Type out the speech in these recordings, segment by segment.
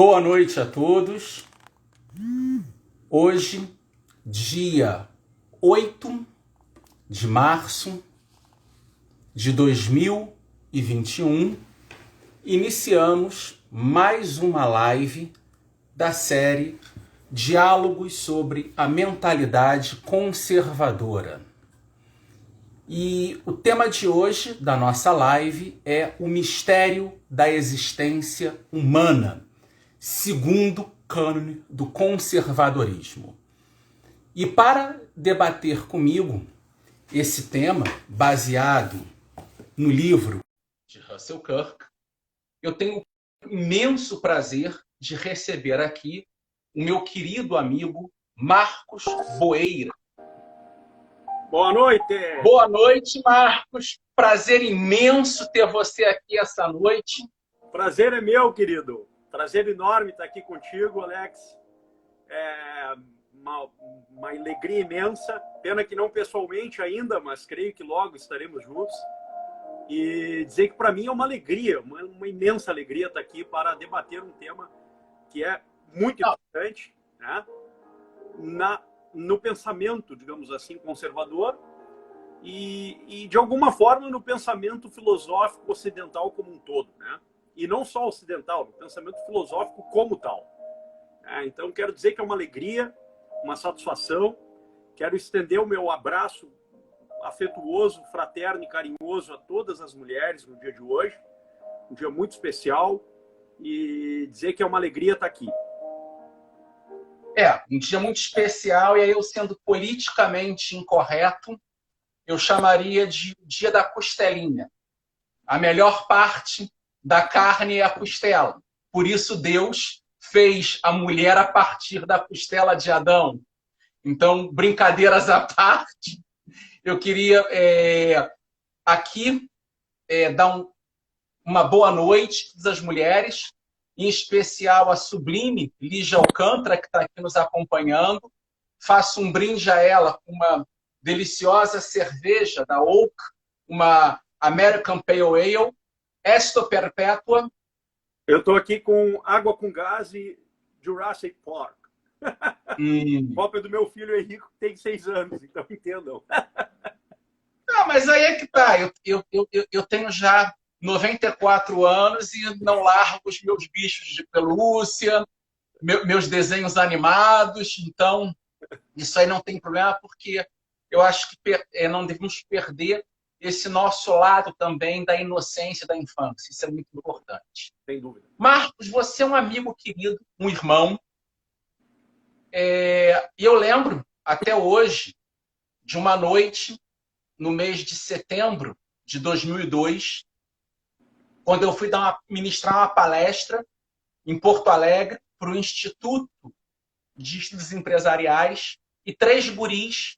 Boa noite a todos. Hoje, dia 8 de março de 2021, iniciamos mais uma live da série Diálogos sobre a Mentalidade Conservadora. E o tema de hoje da nossa live é o mistério da existência humana, segundo o cânone do conservadorismo. E para debater comigo esse tema, baseado no livro de Russell Kirk, eu tenho o imenso prazer de receber aqui o meu querido amigo Marcos Boeira. Boa noite! Boa noite, Marcos. Prazer imenso ter você aqui essa noite. Prazer é meu, querido. Prazer enorme estar aqui contigo, Alex. É uma alegria imensa. Pena que não pessoalmente ainda, mas creio que logo estaremos juntos. E dizer que para mim é uma alegria, uma imensa alegria estar aqui para debater um tema que é muito importante, né? No pensamento, digamos assim, conservador e de alguma forma, no pensamento filosófico ocidental como um todo, né? E não só ocidental, no pensamento filosófico como tal. Então, quero dizer que é uma alegria, uma satisfação. Quero estender o meu abraço afetuoso, fraterno e carinhoso a todas as mulheres no dia de hoje. Um dia muito especial. E dizer que é uma alegria estar aqui. Um dia muito especial, e aí eu, sendo politicamente incorreto, eu chamaria de dia da costelinha. A melhor parte da carne é a costela. Por isso Deus fez a mulher a partir da costela de Adão. Então, brincadeiras à parte, eu queria aqui dar uma boa noite a todas as mulheres, em especial a sublime Lígia Alcântara, que está aqui nos acompanhando. Faço um brinde a ela com uma deliciosa cerveja da Oak, uma American Pale Ale, Esto Perpétua. Eu estou aqui com água com gás e Jurassic Park. Cópia do meu filho Henrique, que tem 6 anos, então entendam. Não, mas aí é que tá. Eu tenho já 94 anos e não largo os meus bichos de pelúcia, meus desenhos animados, então isso aí não tem problema, porque eu acho que não devemos perder esse nosso lado também da inocência da infância. Isso é muito importante. Sem dúvida. Marcos, você é um amigo querido, um irmão. E eu lembro, até hoje, de uma noite, no mês de setembro de 2002, quando eu fui ministrar uma palestra em Porto Alegre para o Instituto de Estudos Empresariais, e 3 guris,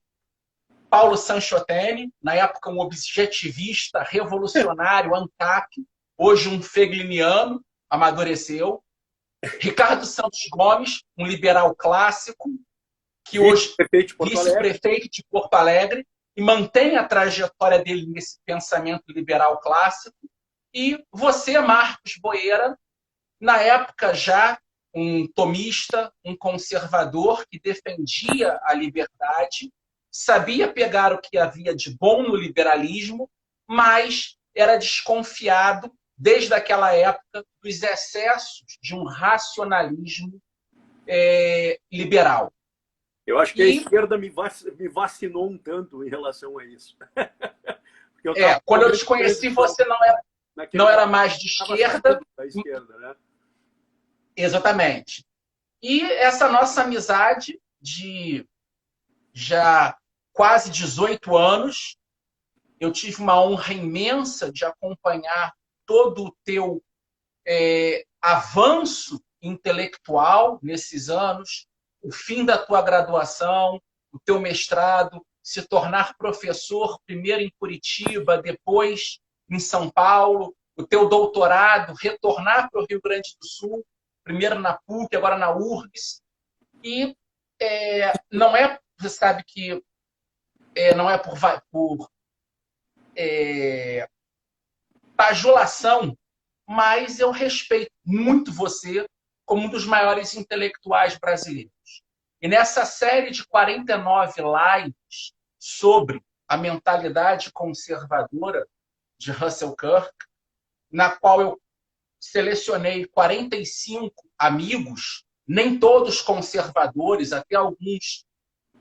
Paulo Sanchotene, na época um objetivista, revolucionário, ANCAP, hoje um fegliniano, amadureceu, Ricardo Santos Gomes, um liberal clássico, que hoje é vice-prefeito de Porto Alegre, e mantém a trajetória dele nesse pensamento liberal clássico, e você, Marcos Boeira, na época já um tomista, um conservador que defendia a liberdade, sabia pegar o que havia de bom no liberalismo, mas era desconfiado, desde aquela época, dos excessos de um racionalismo liberal. Eu acho que a esquerda me vacinou um tanto em relação a isso. Quando eu te conheci, você não era mais de esquerda. Da esquerda, né? Exatamente. E essa nossa amizade de já quase 18 anos, eu tive uma honra imensa de acompanhar todo o teu avanço intelectual nesses anos, o fim da tua graduação, o teu mestrado, se tornar professor, primeiro em Curitiba, depois em São Paulo, o teu doutorado, retornar para o Rio Grande do Sul, primeiro na PUC, agora na URGS. E não é, você sabe que não é por bajulação, mas eu respeito muito você, como um dos maiores intelectuais brasileiros. E nessa série de 49 lives sobre a mentalidade conservadora de Russell Kirk, na qual eu selecionei 45 amigos, nem todos conservadores, até alguns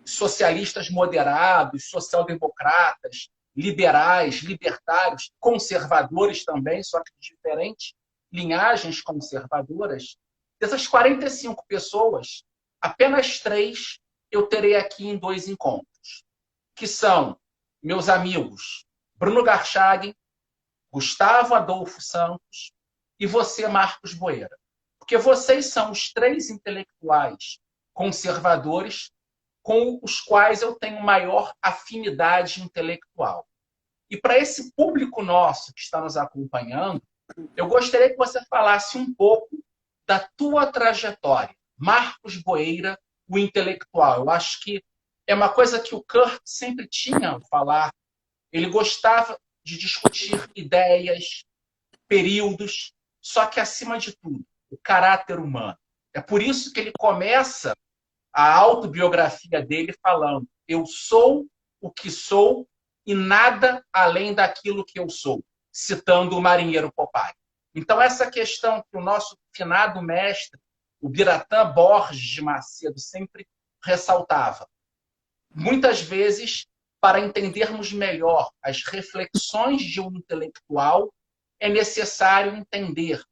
socialistas moderados, social-democratas, liberais, libertários, conservadores também, só que de diferentes linhagens conservadoras. Dessas 45 pessoas, apenas 3 eu terei aqui em 2 encontros, que são meus amigos Bruno Garchag, Gustavo Adolfo Santos e você, Marcos Boeira. Porque vocês são os 3 intelectuais conservadores com os quais eu tenho maior afinidade intelectual. E para esse público nosso que está nos acompanhando, eu gostaria que você falasse um pouco da tua trajetória. Marcos Boeira, o intelectual. Eu acho que é uma coisa que o Kirk sempre tinha a falar. Ele gostava de discutir ideias, períodos, só que, acima de tudo, o caráter humano. É por isso que ele começa a autobiografia dele falando: eu sou o que sou e nada além daquilo que eu sou, citando o marinheiro Popeye. Então, essa questão que o nosso finado mestre, o Biratã Borges de Macedo, sempre ressaltava. Muitas vezes, para entendermos melhor as reflexões de um intelectual, é necessário entender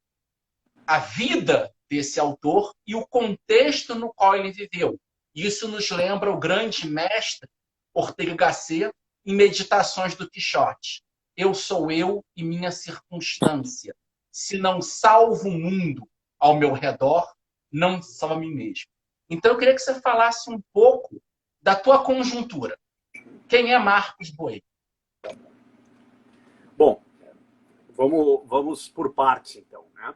a vida desse autor e o contexto no qual ele viveu. Isso nos lembra o grande mestre Ortega Gasset em Meditações do Quixote. Eu sou eu e minha circunstância. Se não salvo o mundo ao meu redor, não salvo a mim mesmo. Então, eu queria que você falasse um pouco da tua conjuntura. Quem é Marcos Boeira? Bom, vamos por partes, então, né?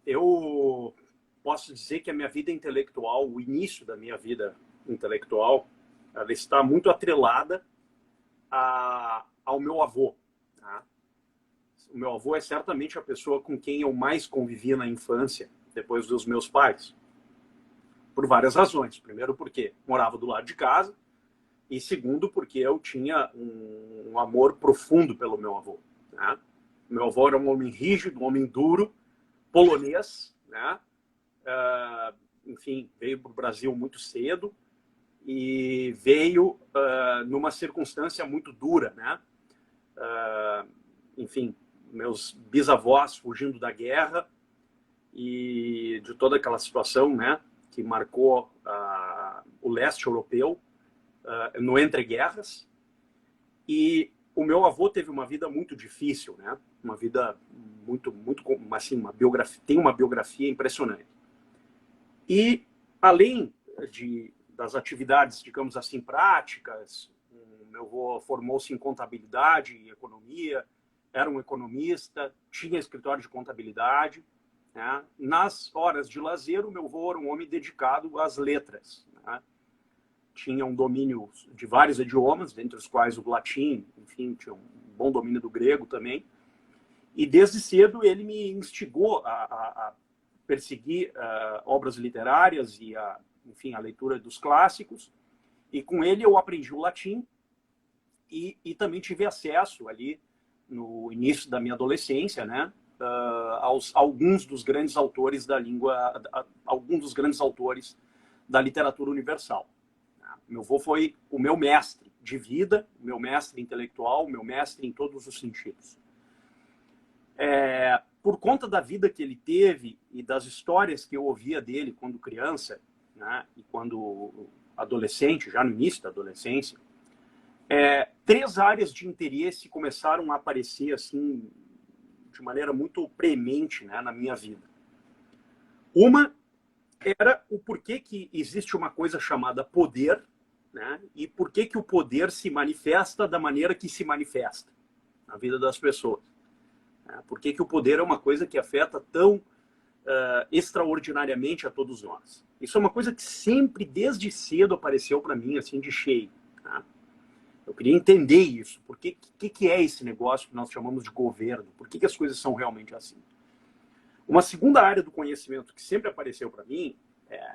Eu posso dizer que a minha vida intelectual, o início da minha vida intelectual, ela está muito atrelada ao meu avô. Tá? O meu avô é certamente a pessoa com quem eu mais convivi na infância, depois dos meus pais. Por várias razões. Primeiro, porque morava do lado de casa. E segundo, porque eu tinha um amor profundo pelo meu avô. Né? Meu avô era um homem rígido, um homem duro, polonês, né? Enfim, veio para o Brasil muito cedo e veio numa circunstância muito dura, né? Enfim, meus bisavós fugindo da guerra e de toda aquela situação, né, que marcou o leste europeu no entreguerras. E o meu avô teve uma vida muito difícil, né? Uma vida muito, assim, tem uma biografia impressionante. E além das atividades, digamos assim, práticas, meu avô formou-se em contabilidade e economia, era um economista, tinha escritório de contabilidade, né? Nas horas de lazer, o meu avô era um homem dedicado às letras, né? Tinha um domínio de vários idiomas, dentre os quais o latim, enfim, tinha um bom domínio do grego também. E desde cedo ele me instigou a perseguir obras literárias e enfim, a leitura dos clássicos. E com ele eu aprendi o latim e também tive acesso ali no início da minha adolescência, né, alguns dos grandes autores da língua, alguns dos grandes autores da literatura universal. Meu avô foi o meu mestre de vida, o meu mestre intelectual, o meu mestre em todos os sentidos. Por conta da vida que ele teve e das histórias que eu ouvia dele quando criança, né, e quando adolescente, já no início da adolescência, 3 áreas de interesse começaram a aparecer assim de maneira muito premente, né, na minha vida. Uma era o porquê que existe uma coisa chamada poder, né? E por que o poder se manifesta da maneira que se manifesta na vida das pessoas. Né? Por que o poder é uma coisa que afeta tão extraordinariamente a todos nós. Isso é uma coisa que sempre, desde cedo, apareceu para mim assim de cheio. Né? Eu queria entender isso. Por que é esse negócio que nós chamamos de governo? Por que as coisas são realmente assim? Uma segunda área do conhecimento que sempre apareceu para mim,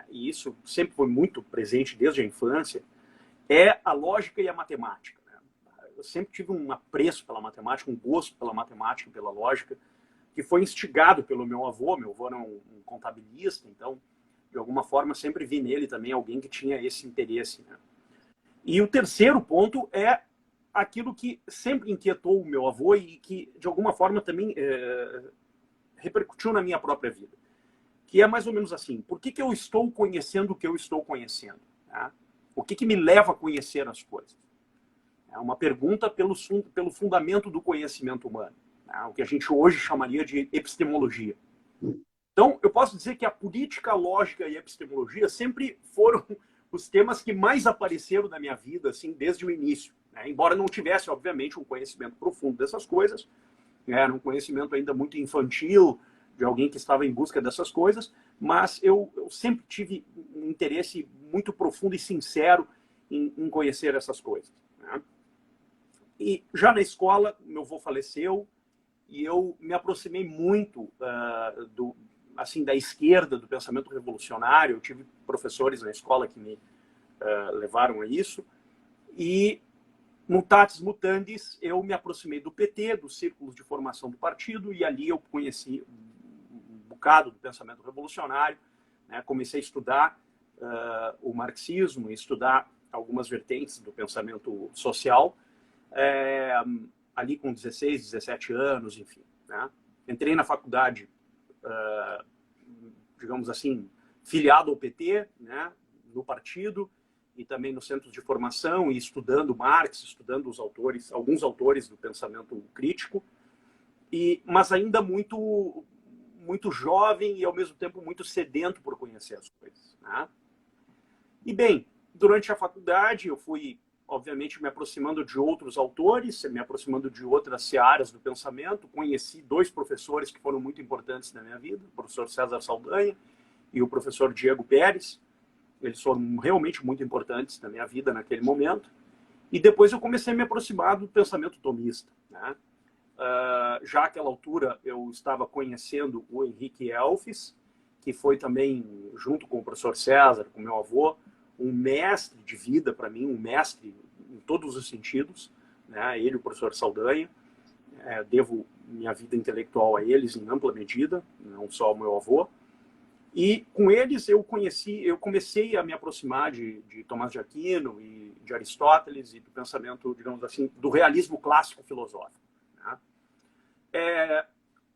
e isso sempre foi muito presente desde a infância, é a lógica e a matemática. Né? Eu sempre tive um apreço pela matemática, um gosto pela matemática, pela lógica, que foi instigado pelo meu avô. Meu avô era um contabilista, então, de alguma forma, sempre vi nele também alguém que tinha esse interesse. Né? E o terceiro ponto é aquilo que sempre inquietou o meu avô e que, de alguma forma, também repercutiu na minha própria vida. Que é mais ou menos assim: por que eu estou conhecendo o que eu estou conhecendo? Né? O que me leva a conhecer as coisas? É uma pergunta pelo fundamento do conhecimento humano, né? O que a gente hoje chamaria de epistemologia. Então, eu posso dizer que a política, a lógica e a epistemologia sempre foram os temas que mais apareceram na minha vida, assim, desde o início. Né? Embora não tivesse, obviamente, um conhecimento profundo dessas coisas, era um conhecimento ainda muito infantil, de alguém que estava em busca dessas coisas, mas eu sempre tive um interesse muito profundo e sincero em conhecer essas coisas. Né? E já na escola, meu avô faleceu e eu me aproximei muito assim, da esquerda, do pensamento revolucionário. Eu tive professores na escola que me levaram a isso. E, mutatis mutandis, eu me aproximei do PT, dos círculos de formação do partido, e ali eu conheci um bocado do pensamento revolucionário. Né? Comecei a estudar o marxismo, estudar algumas vertentes do pensamento social, ali com 16, 17 anos, enfim. Né? Entrei na faculdade, digamos assim, filiado ao PT, né? No partido, e também no centro de formação, e estudando Marx, estudando alguns autores do pensamento crítico, mas ainda muito jovem e, ao mesmo tempo, muito sedento por conhecer as coisas. Né? E, bem, durante a faculdade, eu fui, obviamente, me aproximando de outros autores, me aproximando de outras searas do pensamento. Conheci dois professores que foram muito importantes na minha vida, o professor César Saldanha e o professor Diego Pérez. Eles foram realmente muito importantes na minha vida naquele momento. E depois eu comecei a me aproximar do pensamento tomista. Né? Já àquela altura, eu estava conhecendo o Henrique Elfes, que foi também, junto com o professor César, com meu avô, um mestre de vida para mim, um mestre em todos os sentidos. Né? Ele, o professor Saldanha. Devo minha vida intelectual a eles em ampla medida, não só ao meu avô. E com eles eu comecei a me aproximar de Tomás de Aquino e de Aristóteles e do pensamento, digamos assim, do realismo clássico filosófico. Né?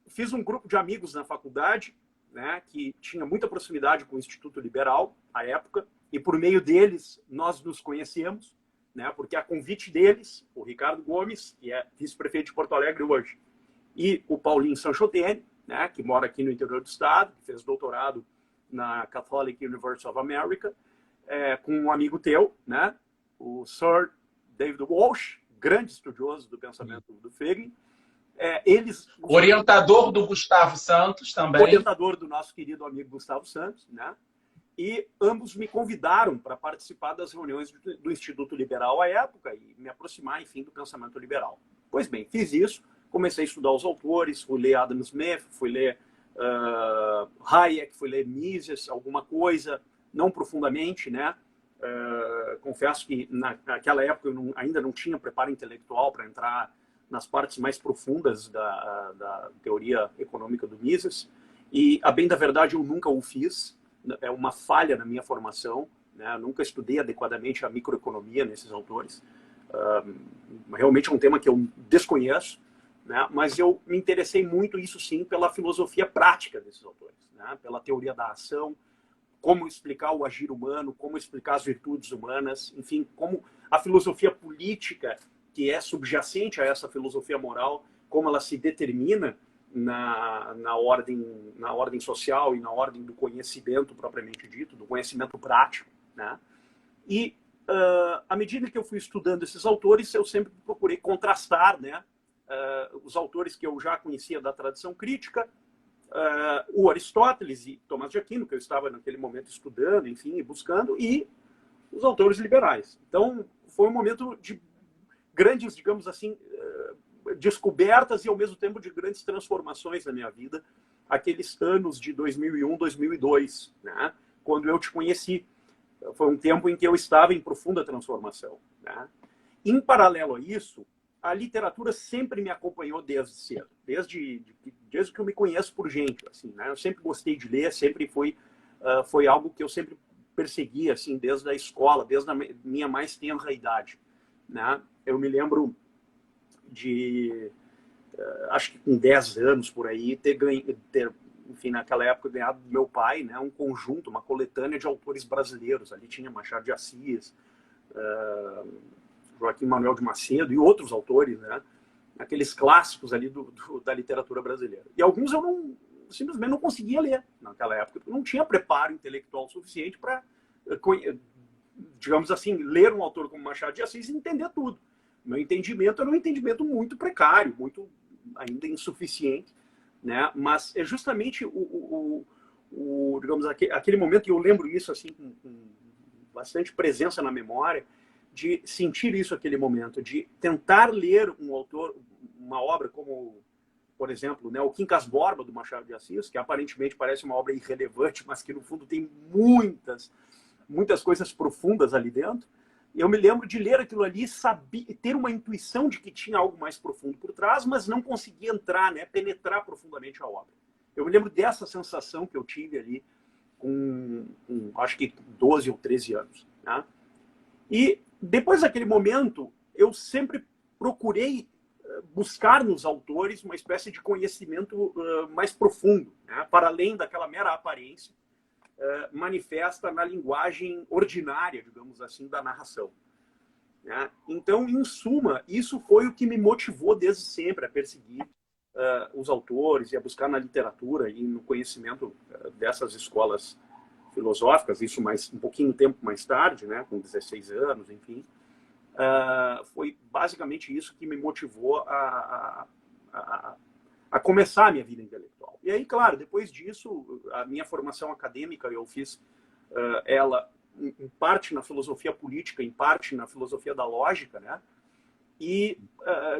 Fiz um grupo de amigos na faculdade, né, que tinha muita proximidade com o Instituto Liberal à época, e por meio deles nós nos conhecemos, né, porque a convite deles, o Ricardo Gomes, que é vice-prefeito de Porto Alegre hoje, e o Paulinho Sanchotene, né, que mora aqui no interior do estado, que fez doutorado na Catholic University of America, com um amigo teu, né, o Sir David Walsh, grande estudioso do pensamento do Frege. Orientador do Gustavo Santos também. Orientador do nosso querido amigo Gustavo Santos, né? E ambos me convidaram para participar das reuniões do Instituto Liberal à época e me aproximar, enfim, do pensamento liberal. Pois bem, fiz isso, comecei a estudar os autores, fui ler Adam Smith, fui ler Hayek, fui ler Mises, alguma coisa, não profundamente, né? Confesso que naquela época eu ainda não tinha preparo intelectual para entrar nas partes mais profundas da teoria econômica do Mises, e, a bem da verdade, eu nunca o fiz. É uma falha na minha formação, né? Eu nunca estudei adequadamente a microeconomia nesses autores. Realmente é um tema que eu desconheço, né? Mas eu me interessei muito, isso sim, pela filosofia prática desses autores, né? Pela teoria da ação, como explicar o agir humano, como explicar as virtudes humanas, enfim, como a filosofia política, que é subjacente a essa filosofia moral, como ela se determina na ordem social e na ordem do conhecimento propriamente dito, do conhecimento prático. Né? E, à medida que eu fui estudando esses autores, eu sempre procurei contrastar, né, os autores que eu já conhecia da tradição crítica, o Aristóteles e Tomás de Aquino, que eu estava naquele momento estudando, enfim, buscando, e os autores liberais. Então, foi um momento de grandes, digamos assim, descobertas e, ao mesmo tempo, de grandes transformações na minha vida, aqueles anos de 2001, 2002, né? Quando eu te conheci. Foi um tempo em que eu estava em profunda transformação, né? Em paralelo a isso, a literatura sempre me acompanhou desde cedo, desde que eu me conheço por gente, assim, né? Eu sempre gostei de ler, sempre foi algo que eu sempre persegui, assim, desde a escola, desde a minha mais tenra idade, né? Eu me lembro de, acho que com 10 anos por aí, enfim, naquela época, ganhado do meu pai, né, um conjunto, uma coletânea de autores brasileiros. Ali tinha Machado de Assis, Joaquim Manuel de Macedo e outros autores, né, aqueles clássicos ali da literatura brasileira. E alguns eu simplesmente não conseguia ler naquela época, porque não tinha preparo intelectual suficiente para, digamos assim, ler um autor como Machado de Assis e entender tudo. Meu entendimento era um entendimento muito precário, muito ainda insuficiente, né? Mas é justamente digamos, aquele momento, que eu lembro isso assim com bastante presença na memória, de sentir isso aquele momento, de tentar ler um autor, uma obra como, por exemplo, né, o Quincas Borba, do Machado de Assis, que aparentemente parece uma obra irrelevante, mas que no fundo tem muitas coisas profundas ali dentro. Eu me lembro de ler aquilo ali, ter uma intuição de que tinha algo mais profundo por trás, mas não conseguia entrar, né, penetrar profundamente a obra. Eu me lembro dessa sensação que eu tive ali com acho que 12 ou 13 anos. Né? E depois daquele momento, eu sempre procurei buscar nos autores uma espécie de conhecimento mais profundo, né? Para além daquela mera aparência, manifesta na linguagem ordinária, digamos assim, da narração. Né? Então, em suma, isso foi o que me motivou desde sempre a perseguir os autores e a buscar na literatura e no conhecimento dessas escolas filosóficas, isso um pouquinho tempo mais tarde, né, com 16 anos, enfim. Foi basicamente isso que me motivou a começar a minha vida intelectual. E aí, claro, depois disso, a minha formação acadêmica, eu fiz ela em parte na filosofia política, em parte na filosofia da lógica, né? E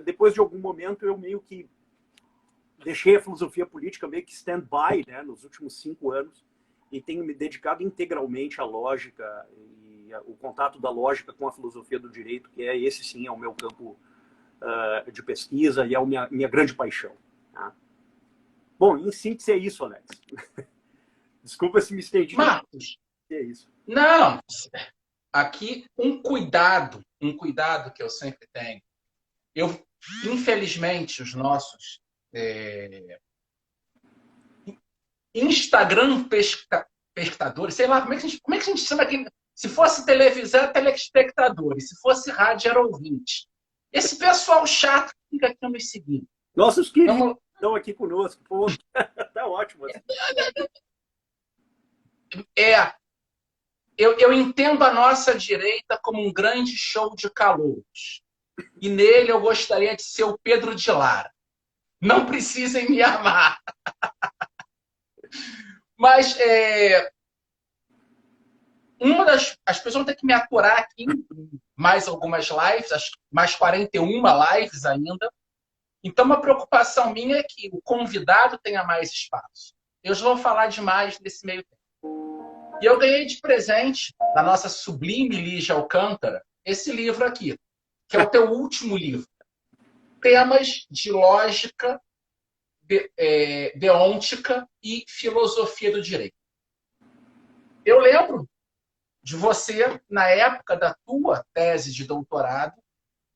depois de algum momento eu meio que deixei a filosofia política meio que stand-by, né, nos últimos 5 anos, e tenho me dedicado integralmente à lógica e o contato da lógica com a filosofia do direito, que esse sim é o meu campo de pesquisa e é a minha grande paixão. Tá? Bom, em síntese é isso, Alex. Desculpa se me estendi. Marcos, É isso. não, aqui um cuidado que eu sempre tenho. Infelizmente, os nossos Instagram espectadores, sei lá, como é que a gente chama aqui? Se fosse televisão, é telespectadores. Se fosse rádio, era ouvinte. Esse pessoal chato que fica aqui nos seguindo. Nossos queridos estão aqui conosco. Pô, tá ótimo. Eu entendo a nossa direita como um grande show de calouros. E nele eu gostaria de ser o Pedro de Lara. Não precisem me amar. Mas as pessoas vão ter que me aturar aqui em mais algumas lives, mais 41 lives ainda. Então, uma preocupação minha é que o convidado tenha mais espaço. Eu já vou falar demais nesse meio tempo. E eu ganhei de presente, da nossa sublime Lígia Alcântara, esse livro aqui, que é o teu último livro. Temas de lógica, deôntica e filosofia do direito. Eu lembro de você, na época da tua tese de doutorado,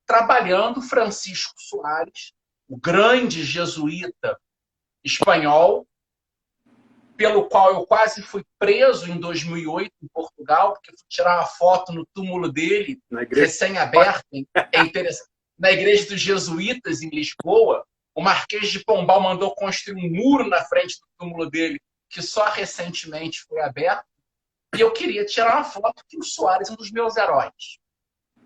trabalhando Francisco Soares, o grande jesuíta espanhol, pelo qual eu quase fui preso em 2008 em Portugal, porque fui tirar uma foto no túmulo dele, recém-aberto, na igreja dos jesuítas em Lisboa. O Marquês de Pombal mandou construir um muro na frente do túmulo dele, que só recentemente foi aberto. E eu queria tirar uma foto que o Soares é um dos meus heróis.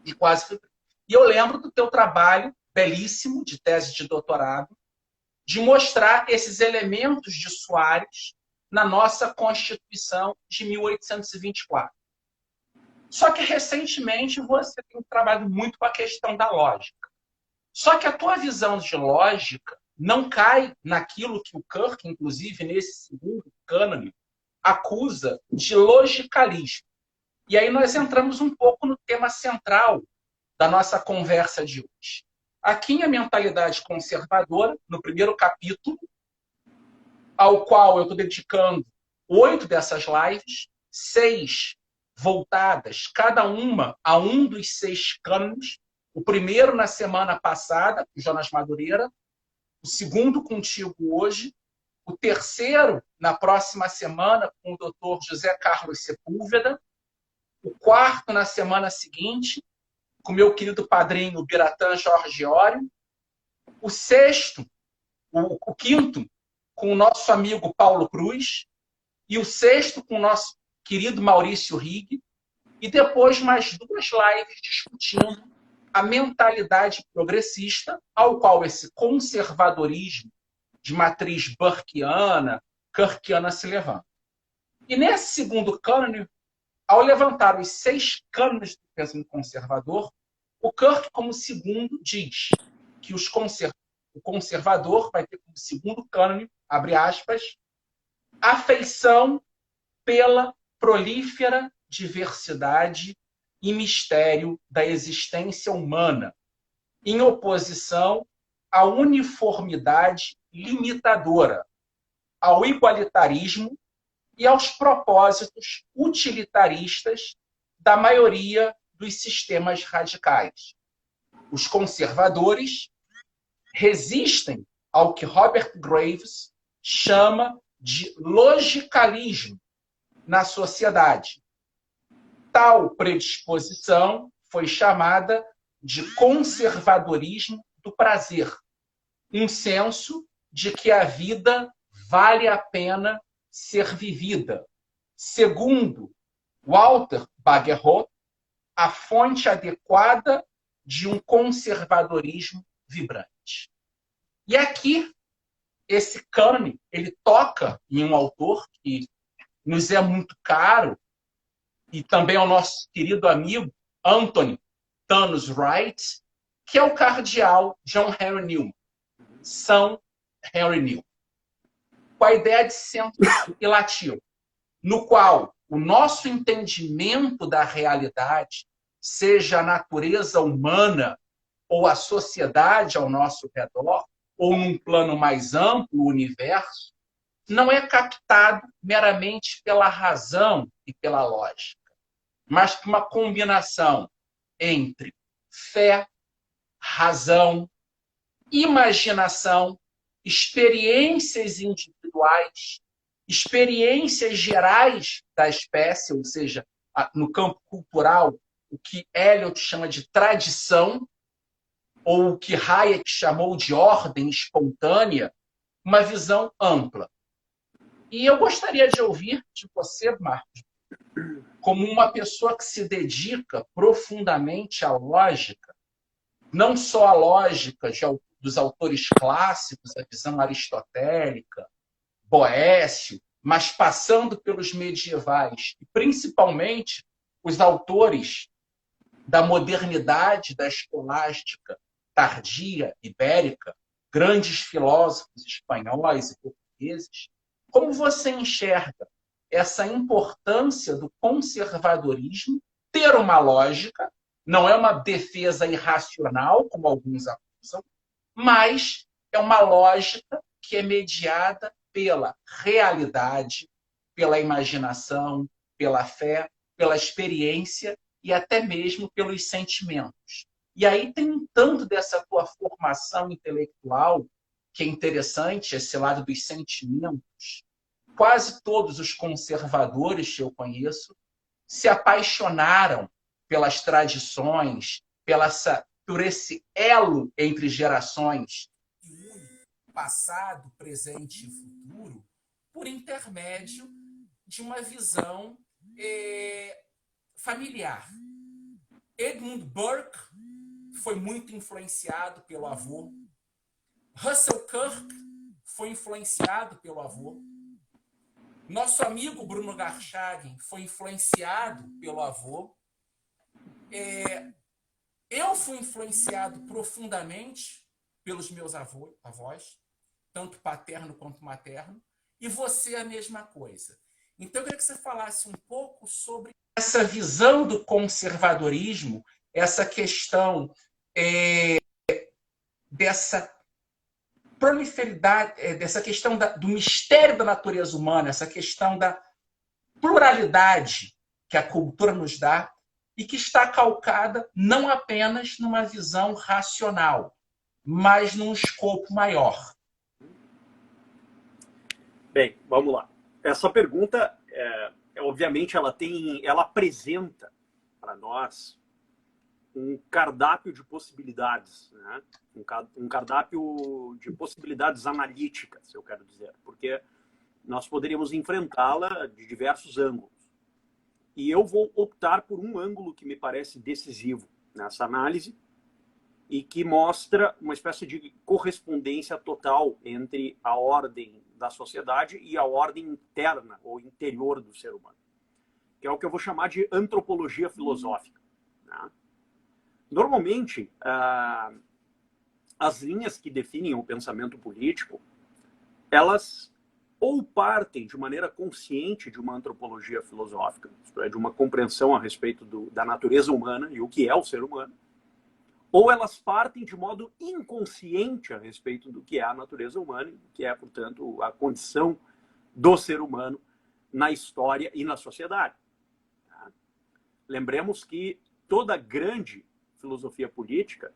E quase fui. E eu lembro do teu trabalho belíssimo de tese de doutorado, de mostrar esses elementos de Soares na nossa Constituição de 1824. Só que recentemente você tem trabalhado muito com a questão da lógica. Só que a tua visão de lógica não cai naquilo que o Kirk, inclusive nesse segundo cânone, acusa de logicalismo. E aí nós entramos um pouco no tema central da nossa conversa de hoje. Aqui em A Mentalidade Conservadora, no primeiro capítulo, ao qual eu estou dedicando 8 dessas lives, 6 voltadas, cada uma a um dos 6 cânones. O primeiro na semana passada, com Jonas Madureira, o segundo contigo hoje, o terceiro na próxima semana com o Dr. José Carlos Sepúlveda, o quarto na semana seguinte com meu querido padrinho Biratã Jorge Ório, o sexto, o quinto com o nosso amigo Paulo Cruz, e o sexto com o nosso querido Maurício Rigg, e depois mais 2 lives discutindo a mentalidade progressista, ao qual esse conservadorismo de matriz burkeana, kirkiana se levanta. E nesse segundo cânone, ao levantar os 6 cânones do pensamento conservador, o Kirk, como segundo, diz que o conservador vai ter como segundo cânone, abre aspas, afeição pela prolífera diversidade e mistério da existência humana, em oposição à uniformidade limitadora, ao igualitarismo e aos propósitos utilitaristas da maioria dos sistemas radicais. Os conservadores resistem ao que Robert Graves chama de logicalismo na sociedade. Tal predisposição foi chamada de conservadorismo do prazer, um senso de que a vida vale a pena ser vivida. Segundo Walter Bagehot, a fonte adequada de um conservadorismo vibrante. E aqui, esse cânone, ele toca em um autor que nos é muito caro, e também ao nosso querido amigo Anthony Thanos Wright, que é o cardeal John Henry Newman, São Henry Newman, com a ideia de centro relativo, no qual o nosso entendimento da realidade, seja a natureza humana ou a sociedade ao nosso redor, ou num plano mais amplo, o universo, não é captado meramente pela razão e pela lógica, mas por uma combinação entre fé, razão, imaginação, experiências individuais, experiências gerais da espécie, ou seja, no campo cultural, o que Eliot chama de tradição, ou o que Hayek chamou de ordem espontânea, uma visão ampla. E eu gostaria de ouvir de você, Marcos, como uma pessoa que se dedica profundamente à lógica, não só à lógica dos autores clássicos, a visão aristotélica, Boécio, mas passando pelos medievais, e principalmente os autores da modernidade, da escolástica tardia, ibérica, grandes filósofos espanhóis e portugueses. Como você enxerga essa importância do conservadorismo ter uma lógica, não é uma defesa irracional, como alguns acusam, mas é uma lógica que é mediada pela realidade, pela imaginação, pela fé, pela experiência e até mesmo pelos sentimentos. E aí tem um tanto dessa tua formação intelectual que é interessante, esse lado dos sentimentos. Quase todos os conservadores que eu conheço se apaixonaram pelas tradições, por esse elo entre gerações que une passado, presente e futuro, por intermédio de uma visão familiar. Edmund Burke foi muito influenciado pelo avô. Russell Kirk foi influenciado pelo avô. Nosso amigo Bruno Garchagen foi influenciado pelo avô. Eu fui influenciado profundamente pelos meus avós. tanto paterno quanto materno, e você a mesma coisa. Então, eu queria que você falasse um pouco sobre essa visão do conservadorismo, essa questão dessa proliferidade, dessa questão do mistério da natureza humana, essa questão da pluralidade que a cultura nos dá e que está calcada não apenas numa visão racional, mas num escopo maior. Bem, vamos lá. Essa pergunta, obviamente, ela apresenta para nós um cardápio de possibilidades, né? Um cardápio de possibilidades analíticas, eu quero dizer, porque nós poderíamos enfrentá-la de diversos ângulos. E eu vou optar por um ângulo que me parece decisivo nessa análise e que mostra uma espécie de correspondência total entre a ordem da sociedade e a ordem interna ou interior do ser humano, que é o que eu vou chamar de antropologia filosófica, né? Normalmente, as linhas que definem o pensamento político, elas ou partem de maneira consciente de uma antropologia filosófica, isto é, de uma compreensão a respeito da natureza humana e o que é o ser humano, ou elas partem de modo inconsciente a respeito do que é a natureza humana, que é, portanto, a condição do ser humano na história e na sociedade. Lembremos que toda grande filosofia política,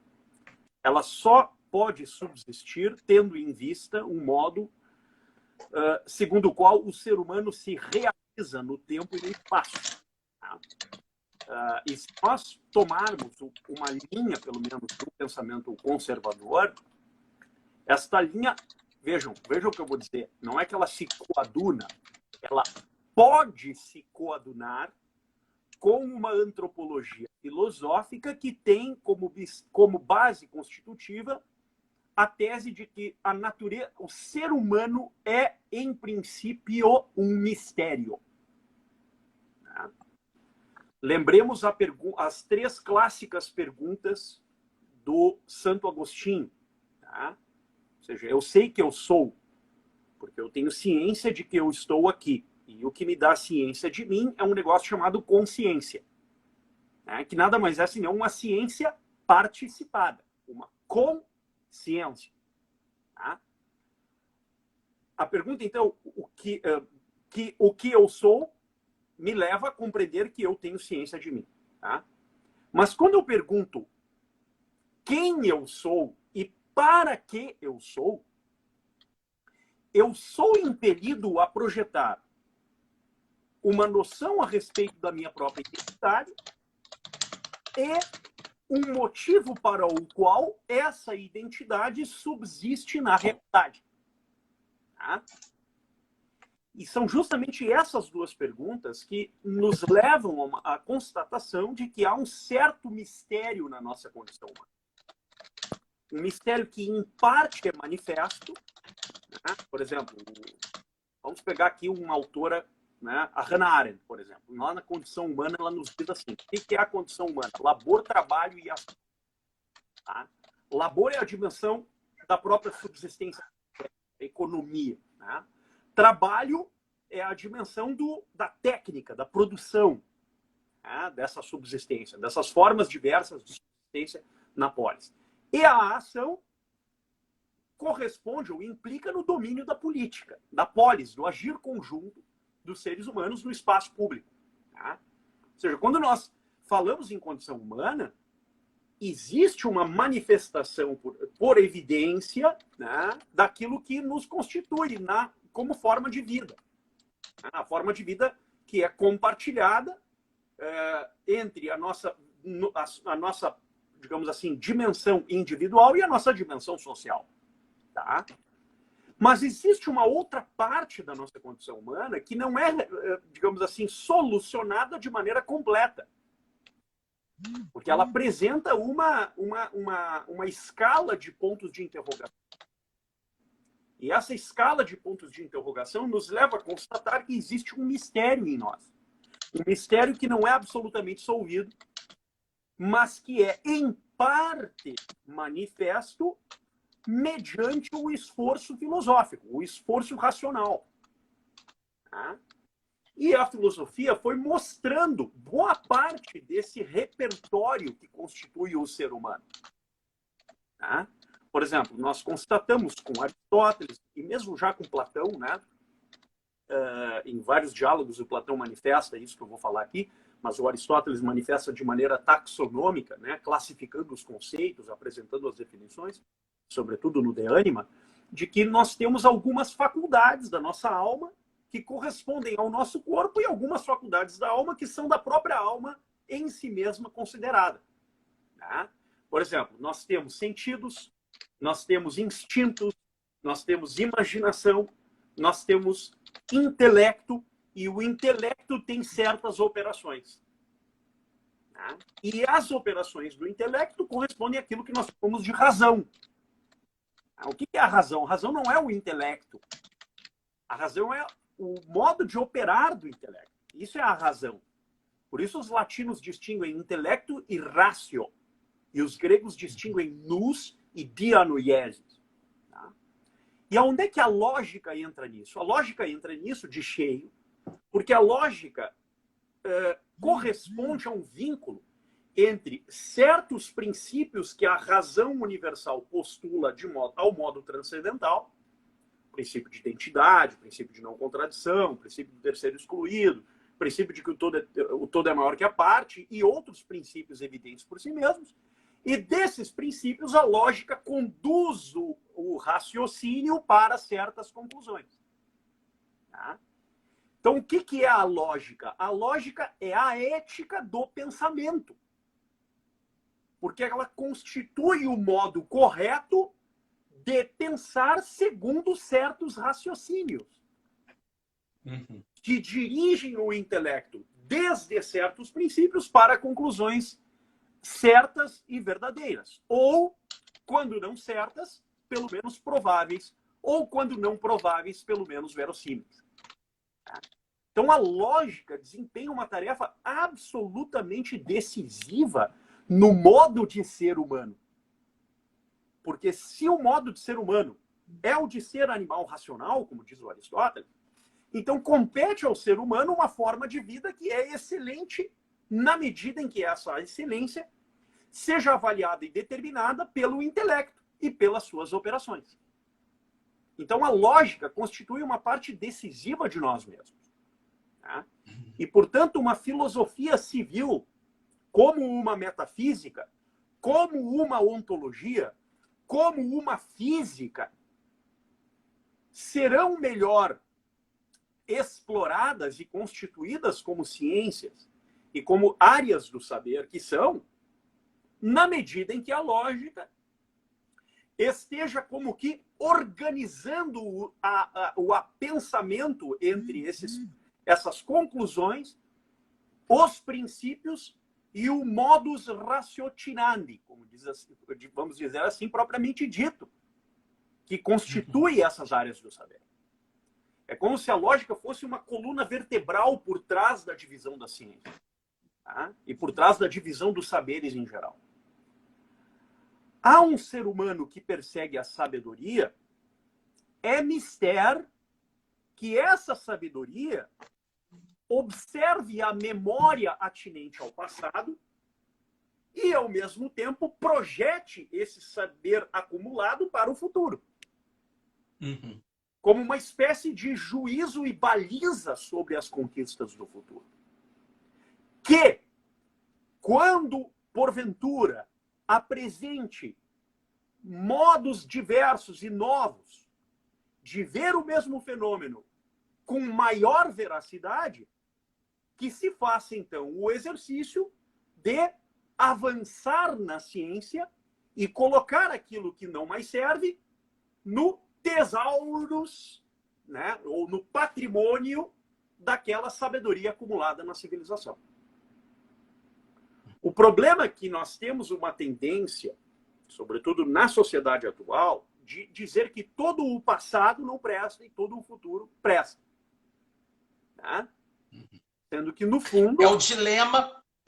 ela só pode subsistir tendo em vista um modo segundo o qual o ser humano se realiza no tempo e no espaço. E se nós tomarmos uma linha, pelo menos, do pensamento conservador, esta linha, vejam o que eu vou dizer, não é que ela se coaduna, ela pode se coadunar com uma antropologia filosófica que tem como base constitutiva a tese de que a natureza, o ser humano é, em princípio, um mistério. Lembremos as três clássicas perguntas do Santo Agostinho. Ou seja, eu sei que eu sou, porque eu tenho ciência de que eu estou aqui. E o que me dá ciência de mim é um negócio chamado consciência, que nada mais é senão uma ciência participada, uma consciência. A pergunta, então, o que eu sou me leva a compreender que eu tenho ciência de mim. Mas quando eu pergunto quem eu sou e para que eu sou impelido a projetar uma noção a respeito da minha própria identidade e um motivo para o qual essa identidade subsiste na realidade. E são justamente essas duas perguntas que nos levam à constatação de que há um certo mistério na nossa condição humana. Um mistério que, em parte, é manifesto. Por exemplo, vamos pegar aqui uma autora, a Hannah Arendt, por exemplo. Lá na Condição Humana, ela nos diz assim, o que é a condição humana? Labor, trabalho e ação. Labor é a dimensão da própria subsistência, da economia. Trabalho é a dimensão da técnica, da produção, dessa subsistência, dessas formas diversas de subsistência na polis. E a ação corresponde ou implica no domínio da política, da polis, do agir conjunto dos seres humanos no espaço público. Ou seja, quando nós falamos em condição humana, existe uma manifestação por evidência daquilo que nos constitui como forma de vida. A forma de vida que é compartilhada entre a nossa, digamos assim, dimensão individual e a nossa dimensão social. Mas existe uma outra parte da nossa condição humana que não é, digamos assim, solucionada de maneira completa. Porque ela apresenta uma escala de pontos de interrogação. E essa escala de pontos de interrogação nos leva a constatar que existe um mistério em nós. Um mistério que não é absolutamente solvido, mas que é, em parte, manifesto mediante o esforço filosófico, o esforço racional. Tá? E a filosofia foi mostrando boa parte desse repertório que constitui o ser humano. Tá? Por exemplo, nós constatamos com Aristóteles, e mesmo já com Platão, né? Em vários diálogos o Platão manifesta isso que eu vou falar aqui, mas o Aristóteles manifesta de maneira taxonômica, né? Classificando os conceitos, apresentando as definições, sobretudo no De Anima, de que nós temos algumas faculdades da nossa alma que correspondem ao nosso corpo e algumas faculdades da alma que são da própria alma em si mesma considerada. Tá? Por exemplo, nós temos sentidos, nós temos instintos, nós temos imaginação, nós temos intelecto, e o intelecto tem certas operações. Tá? E as operações do intelecto correspondem àquilo que nós chamamos de razão. O que é a razão? A razão não é o intelecto. A razão é o modo de operar do intelecto. Isso é a razão. Por isso os latinos distinguem intelecto e ratio. E os gregos distinguem nous e dianoiesis. Tá? E aonde é que a lógica entra nisso? A lógica entra nisso de cheio, porque a lógica corresponde a um vínculo entre certos princípios que a razão universal postula ao modo transcendental, princípio de identidade, princípio de não contradição, princípio do terceiro excluído, princípio de que o todo é maior que a parte, e outros princípios evidentes por si mesmos. E desses princípios, a lógica conduz o raciocínio para certas conclusões. Tá? Então, o que é a lógica? A lógica é a ética do pensamento. Porque ela constitui o modo correto de pensar segundo certos raciocínios. Uhum. Que dirigem o intelecto desde certos princípios para conclusões certas e verdadeiras. Ou, quando não certas, pelo menos prováveis. Ou, quando não prováveis, pelo menos verossímeis. Então, a lógica desempenha uma tarefa absolutamente decisiva no modo de ser humano. Porque se o modo de ser humano é o de ser animal racional, como diz o Aristóteles, então compete ao ser humano uma forma de vida que é excelente na medida em que essa excelência seja avaliada e determinada pelo intelecto e pelas suas operações. Então, a lógica constitui uma parte decisiva de nós mesmos. Tá? E, portanto, uma filosofia civil, como uma metafísica, como uma ontologia, como uma física, serão melhor exploradas e constituídas como ciências e como áreas do saber que são, na medida em que a lógica esteja como que organizando o pensamento entre essas conclusões, os princípios e o modus ratiocinandi, como vamos dizer assim, propriamente dito, que constitui essas áreas do saber. É como se a lógica fosse uma coluna vertebral por trás da divisão da ciência. Tá? E por trás da divisão dos saberes em geral. Há um ser humano que persegue a sabedoria, é mister que essa sabedoria observe a memória atinente ao passado e, ao mesmo tempo, projete esse saber acumulado para o futuro. Uhum. Como uma espécie de juízo e baliza sobre as conquistas do futuro. Que, quando, porventura, apresente modos diversos e novos de ver o mesmo fenômeno com maior veracidade, que se faça, então, o exercício de avançar na ciência e colocar aquilo que não mais serve no tesauros, né, ou no patrimônio daquela sabedoria acumulada na civilização. O problema é que nós temos uma tendência, sobretudo na sociedade atual, de dizer que todo o passado não presta e todo o futuro presta. Tá? Sendo que, no fundo... É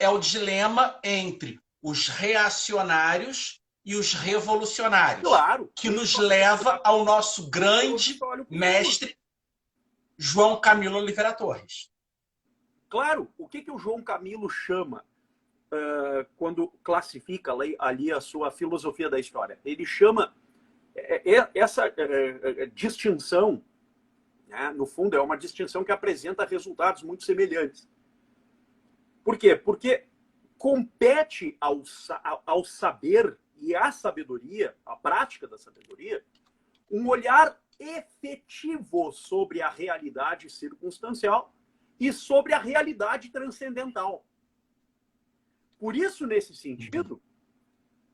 o dilema entre os reacionários e os revolucionários, Claro. que nos leva ao nosso grande mestre João Camilo Oliveira Torres. Claro, o que o João Camilo chama quando classifica ali a sua filosofia da história? Ele chama essa distinção, né, no fundo, é uma distinção que apresenta resultados muito semelhantes. Por quê? Porque compete ao saber e à sabedoria, à prática da sabedoria, um olhar efetivo sobre a realidade circunstancial e sobre a realidade transcendental. Por isso, nesse sentido,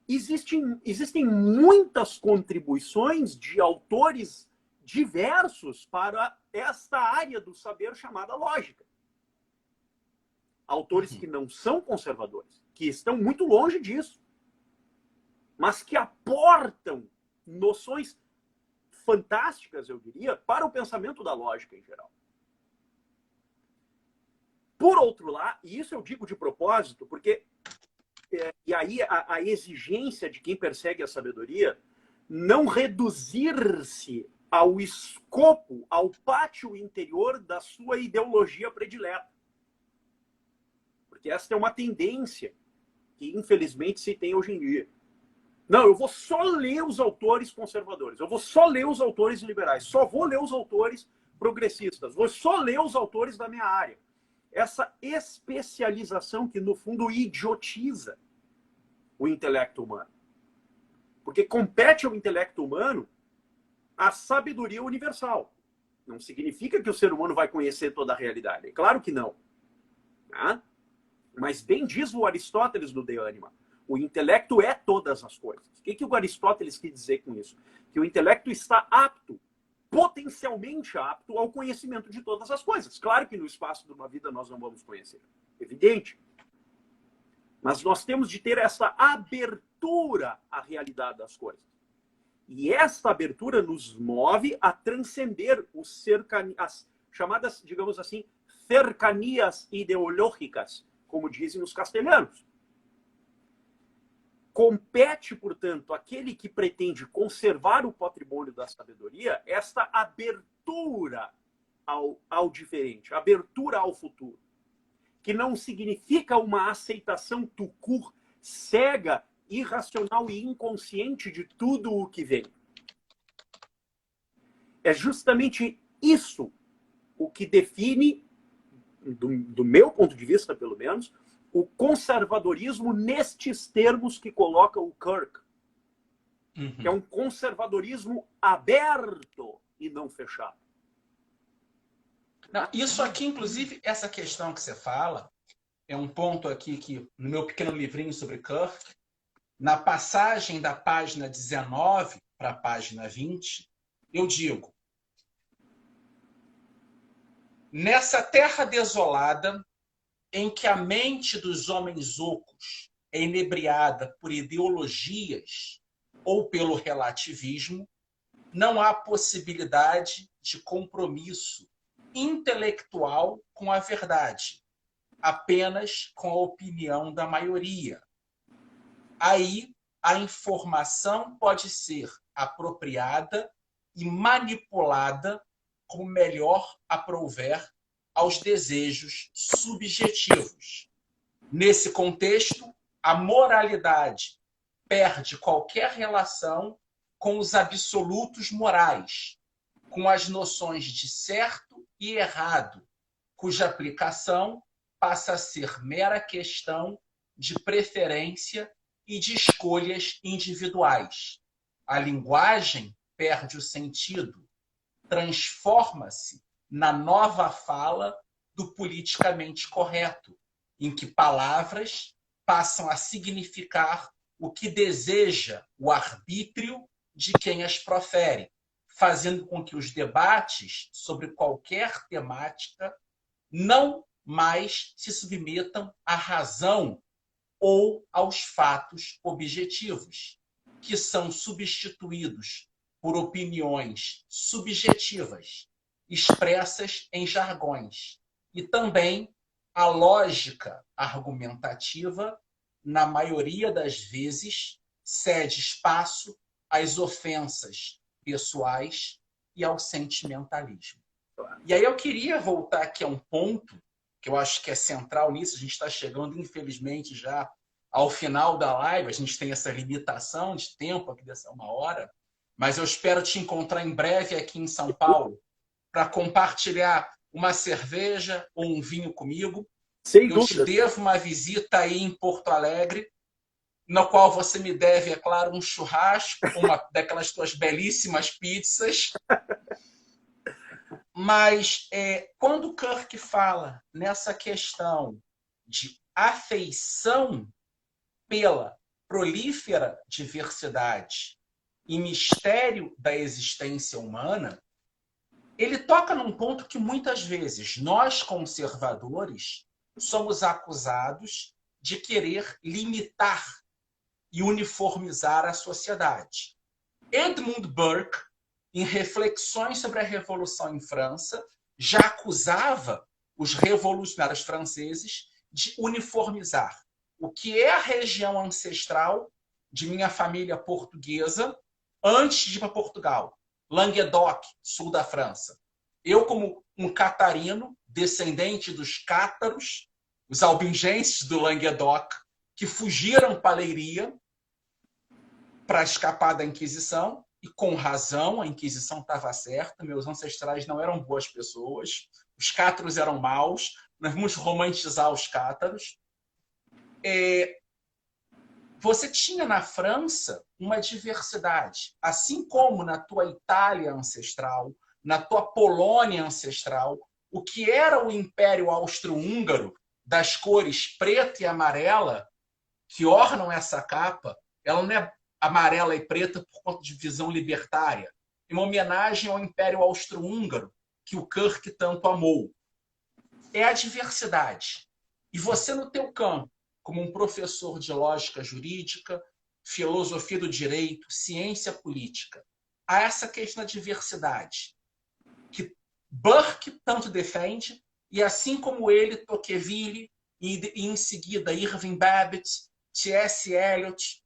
existem muitas contribuições de autores diversos para esta área do saber chamada lógica. Autores que não são conservadores, que estão muito longe disso, mas que aportam noções fantásticas, eu diria, para o pensamento da lógica em geral. Por outro lado, e isso eu digo de propósito, porque e aí a exigência de quem persegue a sabedoria não reduzir-se ao escopo, ao pátio interior da sua ideologia predileta. Porque essa é uma tendência que, infelizmente, se tem hoje em dia. Não, eu vou só ler os autores conservadores, eu vou só ler os autores liberais, só vou ler os autores progressistas, vou só ler os autores da minha área. Essa especialização que, no fundo, idiotiza o intelecto humano. Porque compete ao intelecto humano a sabedoria universal. Não significa que o ser humano vai conhecer toda a realidade. É claro que não. Tá? Mas bem diz o Aristóteles do De Anima, o intelecto é todas as coisas. O que o Aristóteles quis dizer com isso? Que o intelecto está apto, potencialmente apto ao conhecimento de todas as coisas. Claro que no espaço de uma vida nós não vamos conhecer. Evidente. Mas nós temos de ter essa abertura à realidade das coisas. E essa abertura nos move a transcender as chamadas, digamos assim, cercanias ideológicas, como dizem os castelhanos. Compete, portanto, aquele que pretende conservar o patrimônio da sabedoria, esta abertura ao diferente, abertura ao futuro. Que não significa uma aceitação tout-court, cega, irracional e inconsciente de tudo o que vem. É justamente isso o que define, do meu ponto de vista, pelo menos, o conservadorismo nestes termos que coloca o Kirk. Que é um conservadorismo aberto e não fechado. Não, isso aqui, inclusive, essa questão que você fala, é um ponto aqui que, no meu pequeno livrinho sobre Kirk, na passagem da página 19 para a página 20, eu digo: nessa terra desolada, em que a mente dos homens ocos é inebriada por ideologias ou pelo relativismo, não há possibilidade de compromisso intelectual com a verdade, apenas com a opinião da maioria. Aí, a informação pode ser apropriada e manipulada como melhor aprouver aos desejos subjetivos. Nesse contexto, a moralidade perde qualquer relação com os absolutos morais, com as noções de certo e errado, cuja aplicação passa a ser mera questão de preferência e de escolhas individuais. A linguagem perde o sentido, transforma-se na nova fala do politicamente correto, em que palavras passam a significar o que deseja o arbítrio de quem as profere, fazendo com que os debates sobre qualquer temática não mais se submetam à razão ou aos fatos objetivos, que são substituídos por opiniões subjetivas, expressas em jargões, e também a lógica argumentativa, na maioria das vezes, cede espaço às ofensas pessoais e ao sentimentalismo. E aí eu queria voltar aqui a um ponto que eu acho que é central nisso. A gente está chegando, infelizmente, já ao final da live. A gente tem essa limitação de tempo aqui dessa 1 hora, mas eu espero te encontrar em breve aqui em São Paulo para compartilhar uma cerveja ou um vinho comigo. Sem Eu te dúvida. devo uma visita aí em Porto Alegre, no qual você me deve, é claro, um churrasco, uma daquelas tuas belíssimas pizzas. Mas quando Kirk fala nessa questão de afeição pela prolífera diversidade e mistério da existência humana, ele toca num ponto que muitas vezes nós, conservadores, somos acusados de querer limitar e uniformizar a sociedade. Edmund Burke, em Reflexões sobre a Revolução em França, já acusava os revolucionários franceses de uniformizar o que é a região ancestral de minha família portuguesa antes de ir para Portugal. Languedoc, sul da França. Eu, como um catarino, descendente dos cátaros, os albingenses do Languedoc, que fugiram para a Leiria para escapar da Inquisição, e com razão, a Inquisição estava certa, meus ancestrais não eram boas pessoas, os cátaros eram maus, nós vamos romantizar os cátaros. Você tinha na França uma diversidade, assim como na tua Itália ancestral, na tua Polônia ancestral, o que era o Império Austro-Húngaro, das cores preta e amarela, que ornam essa capa, ela não é amarela e preta por conta de visão libertária, em uma homenagem ao Império Austro-Húngaro, que o Kirk tanto amou. É a diversidade. E você, no teu campo, como um professor de lógica jurídica, filosofia do direito, ciência política, há essa questão da diversidade, que Burke tanto defende, e assim como ele, Tocqueville, e em seguida Irving Babbitt, T.S. Eliot,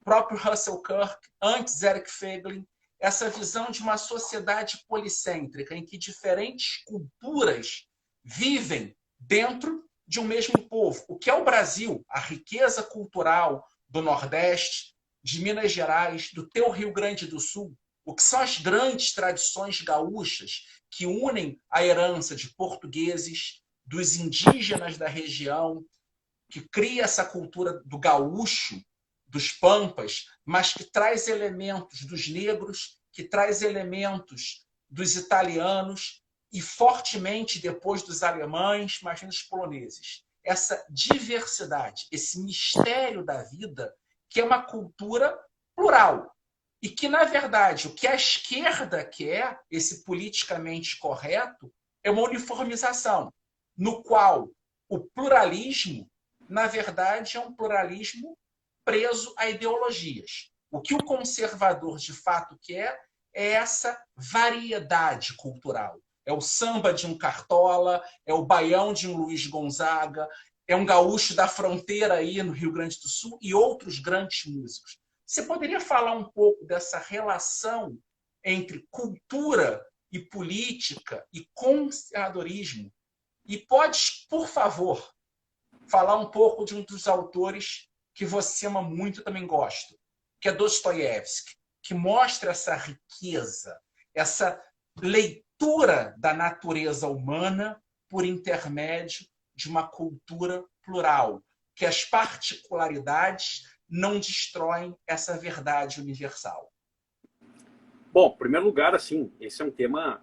próprio Russell Kirk, antes Eric Feiglin, essa visão de uma sociedade policêntrica em que diferentes culturas vivem dentro de um mesmo povo. O que é o Brasil? A riqueza cultural do Nordeste, de Minas Gerais, do teu Rio Grande do Sul, o que são as grandes tradições gaúchas que unem a herança de portugueses, dos indígenas da região, que cria essa cultura do gaúcho, dos pampas, mas que traz elementos dos negros, que traz elementos dos italianos e fortemente depois dos alemães, mas dos poloneses. Essa diversidade, esse mistério da vida, que é uma cultura plural. E que, na verdade, o que a esquerda quer, esse politicamente correto, é uma uniformização, no qual o pluralismo, na verdade, é um pluralismo preso a ideologias. O que o conservador de fato quer é essa variedade cultural. É o samba de um Cartola, é o baião de um Luiz Gonzaga, é um gaúcho da fronteira aí no Rio Grande do Sul e outros grandes músicos. Você poderia falar um pouco dessa relação entre cultura e política e conservadorismo? E pode, por favor, falar um pouco de um dos autores que você ama muito e também gosto, que é Dostoiévski, que mostra essa riqueza, essa leitura da natureza humana por intermédio de uma cultura plural, que as particularidades não destroem essa verdade universal. Bom, em primeiro lugar, assim, esse é um tema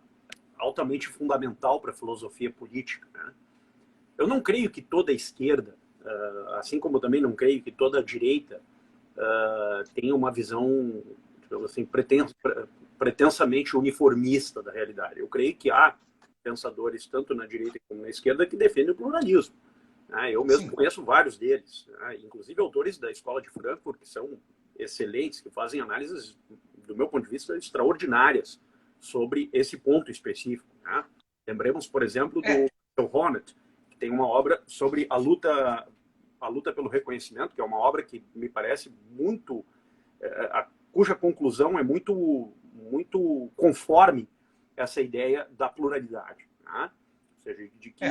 altamente fundamental para a filosofia política, né? Eu não creio que toda a esquerda, assim como eu também não creio que toda a direita tenha uma visão, assim, pretensamente uniformista da realidade. Eu creio que há pensadores, tanto na direita como na esquerda, que defendem o pluralismo. Eu mesmo conheço vários deles, inclusive autores da Escola de Frankfurt, que são excelentes, que fazem análises, do meu ponto de vista, extraordinárias sobre esse ponto específico. Lembremos, por exemplo, do Honneth, que tem uma obra sobre a luta pelo reconhecimento, que é uma obra que me parece muito cuja conclusão é muito conforme essa ideia da pluralidade. Né? Ou seja, de que...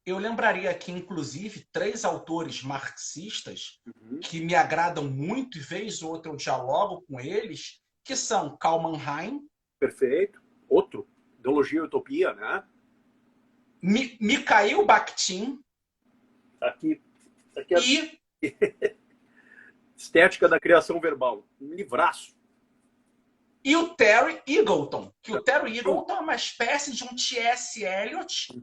Eu lembraria aqui, inclusive, 3 autores marxistas que me agradam muito e vez ou outra eu dialogo com eles, que são Karl Mannheim. Perfeito. Outro. Ideologia e Utopia, né? Mikhail Bakhtin. Aqui e... Estética da Criação Verbal. Um livraço. E o Terry Eagleton. Que o Terry Eagleton é uma espécie de um T.S. Eliot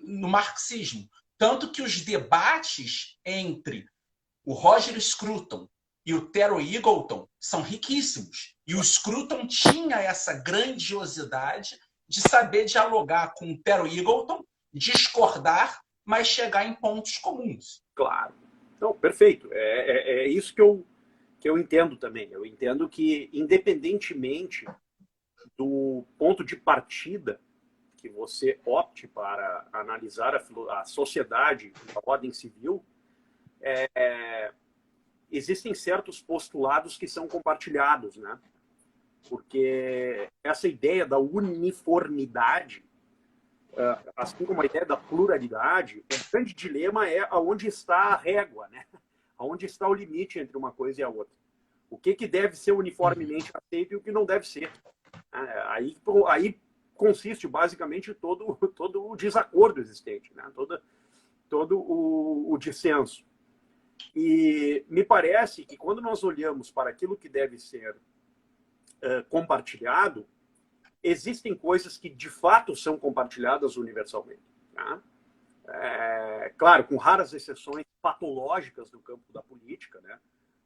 no marxismo. Tanto que os debates entre o Roger Scruton e o Terry Eagleton são riquíssimos. E o Scruton tinha essa grandiosidade de saber dialogar com o Terry Eagleton, discordar, mas chegar em pontos comuns. Claro. Então, perfeito. É isso que eu entendo também. Eu entendo que, independentemente do ponto de partida que você opte para analisar a sociedade, a ordem civil, existem certos postulados que são compartilhados, né? Porque essa ideia da uniformidade, assim como a ideia da pluralidade, o grande dilema é aonde está a régua, né? Aonde está o limite entre uma coisa e a outra. O que deve ser uniformemente aceito e o que não deve ser. Aí consiste basicamente todo o desacordo existente, né? todo o dissenso. E me parece que quando nós olhamos para aquilo que deve ser compartilhado, existem coisas que de fato são compartilhadas universalmente. Tá? Claro, com raras exceções patológicas do campo da política, né?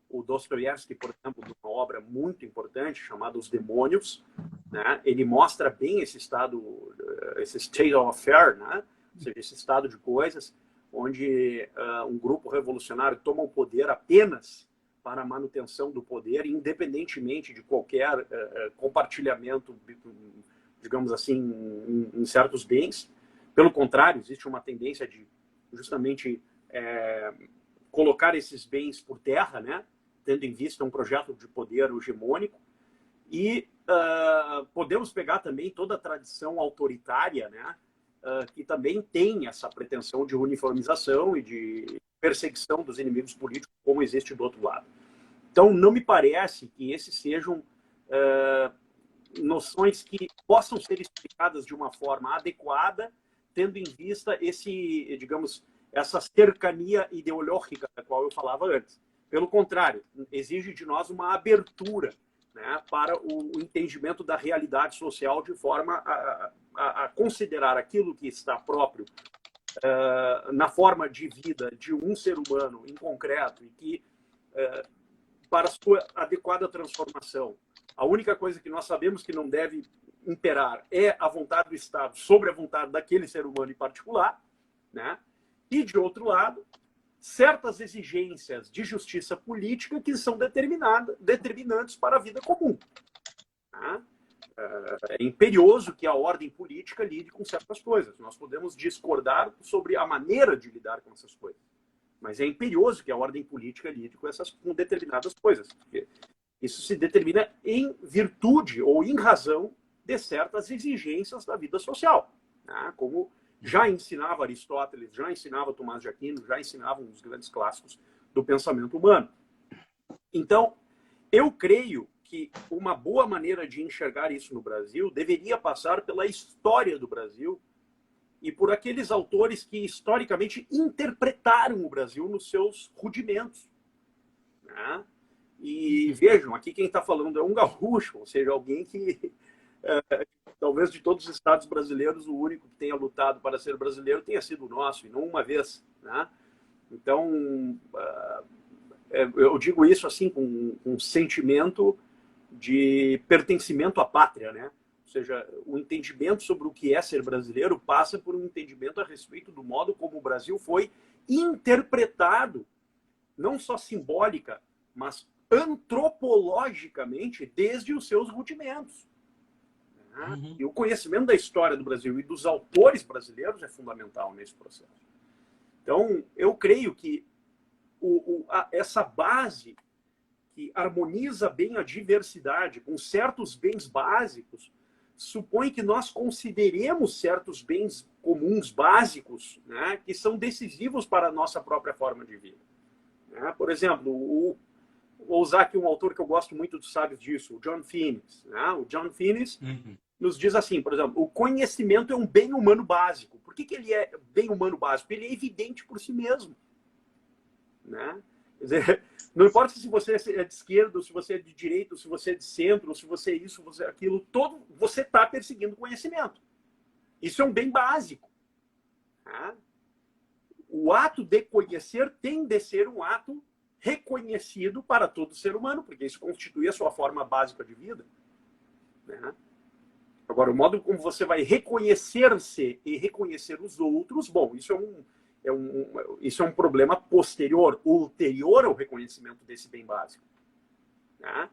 O Dostoiévski, por exemplo, numa obra muito importante chamada Os Demônios, né? Ele mostra bem esse estado, esse state of affair, né? Ou seja, esse estado de coisas onde um grupo revolucionário toma o poder apenas para a manutenção do poder, independentemente de qualquer compartilhamento, digamos assim, em certos bens. Pelo contrário, existe uma tendência de justamente colocar esses bens por terra, né? Tendo em vista um projeto de poder hegemônico. E podemos pegar também toda a tradição autoritária, né? Que também tem essa pretensão de uniformização e de perseguição dos inimigos políticos, como existe do outro lado. Então, não me parece que esses sejam noções que possam ser explicadas de uma forma adequada, tendo em vista essa cercania ideológica da qual eu falava antes. Pelo contrário, exige de nós uma abertura, né, para o entendimento da realidade social de forma a considerar aquilo que está próprio na forma de vida de um ser humano em concreto e que, para a sua adequada transformação, a única coisa que nós sabemos que não deve imperar é a vontade do Estado sobre a vontade daquele ser humano em particular, né? E, de outro lado, certas exigências de justiça política que são determinantes para a vida comum. Tá? É imperioso que a ordem política lide com certas coisas. Nós podemos discordar sobre a maneira de lidar com essas coisas, mas é imperioso que a ordem política lide com determinadas coisas. Porque isso se determina em virtude ou em razão de certas exigências da vida social, né? Como já ensinava Aristóteles, já ensinava Tomás de Aquino, já ensinavam os grandes clássicos do pensamento humano. Então, eu creio que uma boa maneira de enxergar isso no Brasil deveria passar pela história do Brasil e por aqueles autores que historicamente interpretaram o Brasil nos seus rudimentos, né? E vejam, aqui quem está falando é um gaúcho, ou seja, alguém que talvez de todos os estados brasileiros, o único que tenha lutado para ser brasileiro tenha sido o nosso, e não uma vez, né? Então, eu digo isso assim com um sentimento de pertencimento à pátria, né? Ou seja, o entendimento sobre o que é ser brasileiro passa por um entendimento a respeito do modo como o Brasil foi interpretado, não só simbólica, mas antropologicamente, desde os seus rudimentos. E o conhecimento da história do Brasil e dos autores brasileiros é fundamental nesse processo. Então, eu creio que essa base que harmoniza bem a diversidade com certos bens básicos, supõe que nós consideremos certos bens comuns básicos, né, que são decisivos para a nossa própria forma de vida. Né? Por exemplo, vou usar aqui um autor que eu gosto muito dos sábios disso, o John Finnis. Né? O John Finnis nos diz assim, por exemplo, o conhecimento é um bem humano básico. Por que ele é bem humano básico? Ele é evidente por si mesmo. Né? Quer dizer, não importa se você é de esquerda, se você é de direita, se você é de centro, se você é isso, você é aquilo, você está perseguindo conhecimento. Isso é um bem básico. Tá? O ato de conhecer tem de ser um ato reconhecido para todo ser humano, porque isso constitui a sua forma básica de vida. Né? Agora, o modo como você vai reconhecer-se e reconhecer os outros, bom, isso é um problema posterior, ulterior ao reconhecimento desse bem básico. Né?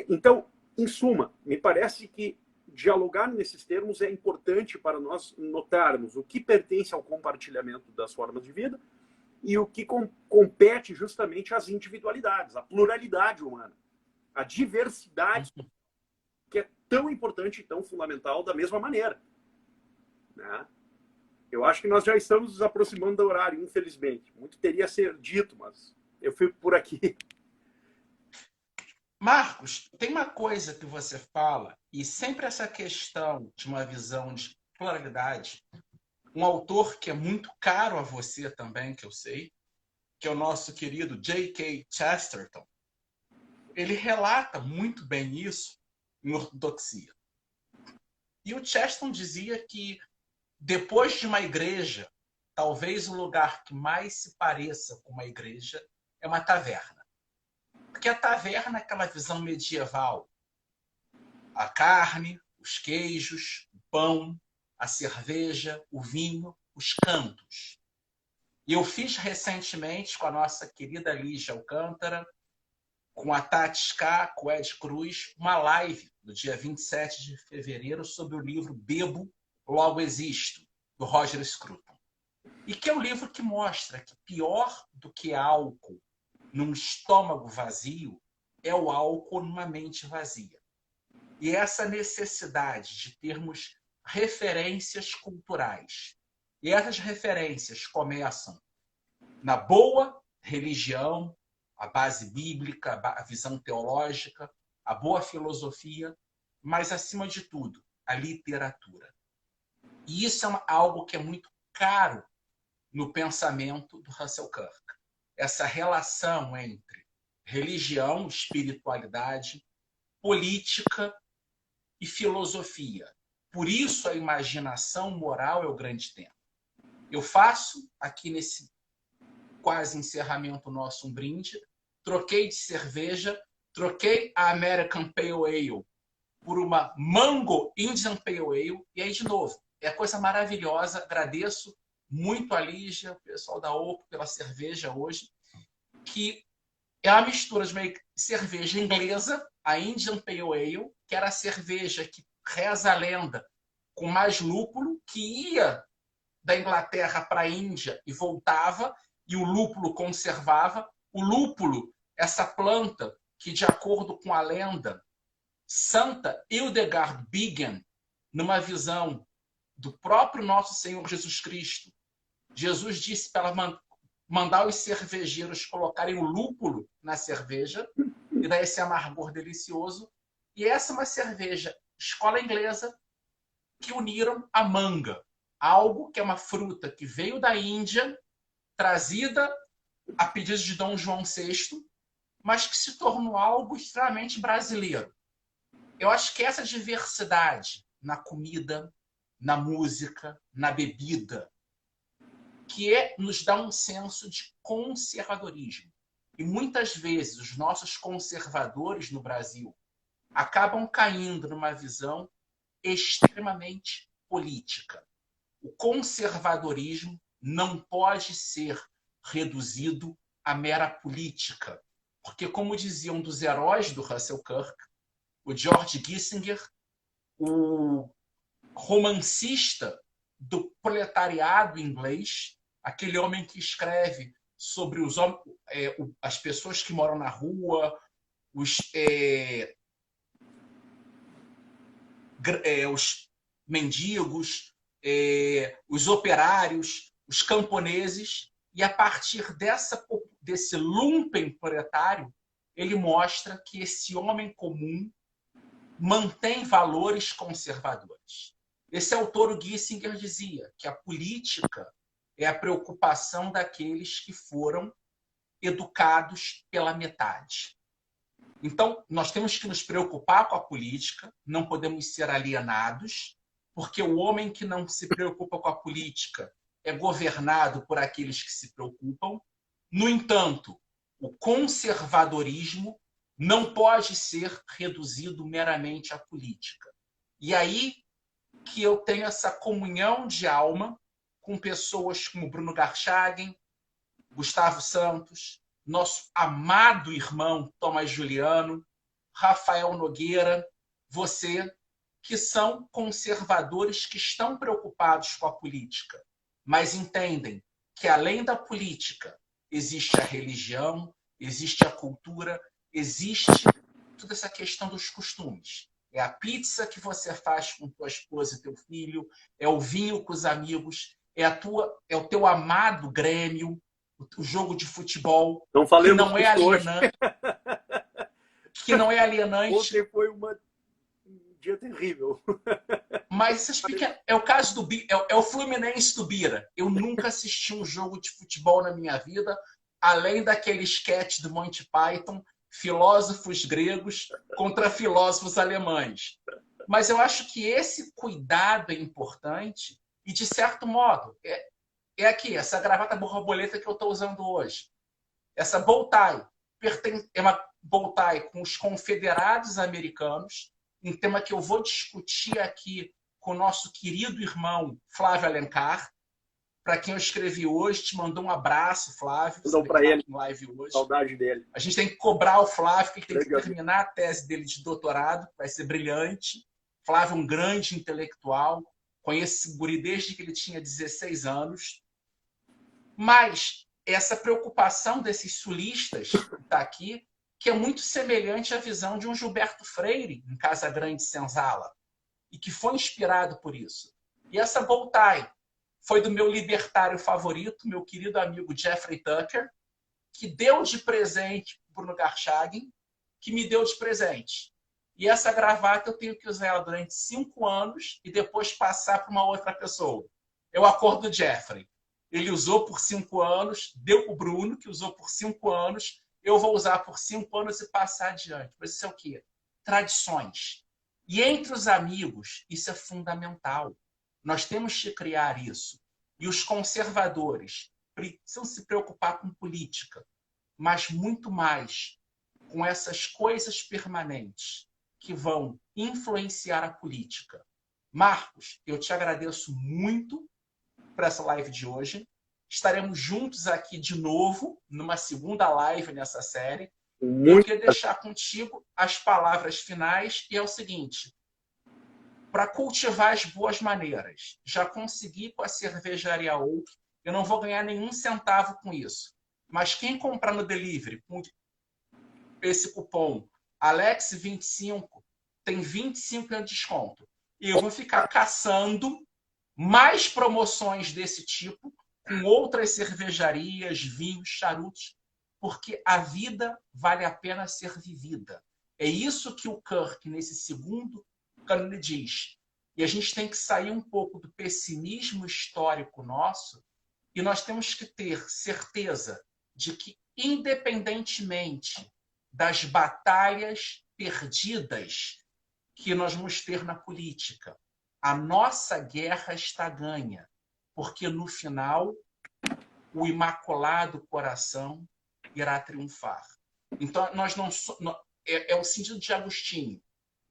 Então, em suma, me parece que dialogar nesses termos é importante para nós notarmos o que pertence ao compartilhamento das formas de vida e o que compete justamente às individualidades, à pluralidade humana, à diversidade, que é tão importante e tão fundamental da mesma maneira. Né? Eu acho que nós já estamos nos aproximando do horário, infelizmente. Muito teria a ser dito, mas eu fico por aqui. Marcos, tem uma coisa que você fala, e sempre essa questão de uma visão de pluralidade, um autor que é muito caro a você também, que eu sei, que é o nosso querido J.K. Chesterton, ele relata muito bem isso em Ortodoxia. E o Chesterton dizia que depois de uma igreja, talvez o lugar que mais se pareça com uma igreja é uma taverna. Porque a taverna é aquela visão medieval. A carne, os queijos, o pão, a cerveja, o vinho, os cantos. E eu fiz recentemente com a nossa querida Lígia Alcântara, com a Tati Ska, com o Ed Cruz, uma live no dia 27 de fevereiro sobre o livro Bebo, Logo Existo, do Roger Scruton. E que é um livro que mostra que pior do que álcool num estômago vazio é o álcool numa mente vazia. E essa necessidade de termos referências culturais. E essas referências começam na boa religião, a base bíblica, a visão teológica, a boa filosofia, mas, acima de tudo, a literatura. E isso é algo que é muito caro no pensamento do Russell Kirk. Essa relação entre religião, espiritualidade, política e filosofia. Por isso a imaginação moral é o grande tema. Eu faço aqui nesse quase encerramento nosso um brinde, troquei de cerveja, troquei a American Pale Ale por uma Mango Indian Pale Ale, e aí de novo, é coisa maravilhosa, agradeço muito a Lígia, o pessoal da OPO pela cerveja hoje, que é uma mistura de uma cerveja inglesa, a Indian Pale Ale, que era a cerveja que reza a lenda com mais lúpulo, que ia da Inglaterra para a Índia e voltava, e o lúpulo conservava. O lúpulo, essa planta que, de acordo com a lenda, Santa Hildegard Bingen, numa visão do próprio nosso Senhor Jesus Cristo, Jesus disse para ela mandar os cervejeiros colocarem o lúpulo na cerveja e dar esse amargor delicioso. E essa é uma cerveja escola inglesa que uniram a manga, algo que é uma fruta que veio da Índia, trazida a pedido de Dom João VI, mas que se tornou algo extremamente brasileiro. Eu acho que essa diversidade na comida, na música, na bebida, que nos dá um senso de conservadorismo. E muitas vezes os nossos conservadores no Brasil acabam caindo numa visão extremamente política. O conservadorismo não pode ser reduzido à mera política. Porque, como dizia um dos heróis do Russell Kirk, o George Kissinger, o romancista do proletariado inglês, aquele homem que escreve sobre as pessoas que moram na rua, os mendigos, os operários, os camponeses, e a partir desse lumpen proletário, ele mostra que esse homem comum mantém valores conservadores. Esse autor Kissinger dizia que a política é a preocupação daqueles que foram educados pela metade. Então, nós temos que nos preocupar com a política, não podemos ser alienados, porque o homem que não se preocupa com a política é governado por aqueles que se preocupam. No entanto, o conservadorismo não pode ser reduzido meramente à política. E aí que eu tenho essa comunhão de alma com pessoas como Bruno Garchagen, Gustavo Santos, nosso amado irmão Tomás Juliano, Rafael Nogueira, você, que são conservadores que estão preocupados com a política, mas entendem que além da política existe a religião, existe a cultura, existe toda essa questão dos costumes. É a pizza que você faz com tua esposa e teu filho, é o vinho com os amigos, é o teu amado Grêmio, o jogo de futebol, não que não é alienante. Que não é alienante. Ontem foi um dia terrível. Mas é o caso é o Fluminense do Bira. Eu nunca assisti um jogo de futebol na minha vida, além daquele sketch do Monty Python, filósofos gregos contra filósofos alemães. Mas eu acho que esse cuidado é importante e, de certo modo, é aqui, essa gravata borboleta que eu estou usando hoje. Essa bow tie é uma bow tie com os confederados americanos, um tema que eu vou discutir aqui com o nosso querido irmão Flávio Alencar, para quem eu escrevi hoje. Te mandou um abraço, Flávio. Mandou para ele. Em live hoje. Saudade dele. A gente tem que cobrar o Flávio, que ele tem que terminar a tese dele de doutorado, vai ser brilhante. Flávio é um grande intelectual, conheço esse guri desde que ele tinha 16 anos. Mas essa preocupação desses sulistas que está aqui, que é muito semelhante à visão de um Gilberto Freire em Casa Grande Senzala, e que foi inspirado por isso. E essa bow tie foi do meu libertário favorito, meu querido amigo Jeffrey Tucker, que deu de presente para Bruno Garchagen, que me deu de presente. E essa gravata eu tenho que usar ela durante 5 anos e depois passar para uma outra pessoa. É o acordo do Jeffrey. Ele usou por 5 anos, deu para o Bruno, que usou por 5 anos, eu vou usar por 5 anos e passar adiante. Mas isso é o quê? Tradições. E entre os amigos, isso é fundamental. Nós temos que criar isso. E os conservadores precisam se preocupar com política, mas muito mais com essas coisas permanentes que vão influenciar a política. Marcos, eu te agradeço muito por essa live de hoje. Estaremos juntos aqui de novo, numa segunda live nessa série. Eu queria deixar contigo as palavras finais, e é o seguinte: para cultivar as boas maneiras, já consegui com a cervejaria Oak, eu não vou ganhar nenhum centavo com isso. Mas quem comprar no delivery com esse cupom Alex25 tem 25% de desconto. E eu vou ficar caçando mais promoções desse tipo com outras cervejarias, vinhos, charutos, porque a vida vale a pena ser vivida. É isso que o Kirk, nesse segundo cânone, diz. E a gente tem que sair um pouco do pessimismo histórico nosso, e nós temos que ter certeza de que, independentemente das batalhas perdidas que nós vamos ter na política, a nossa guerra está ganha, porque no final o Imaculado Coração irá triunfar. Então, nós não é o sentido de Agostinho.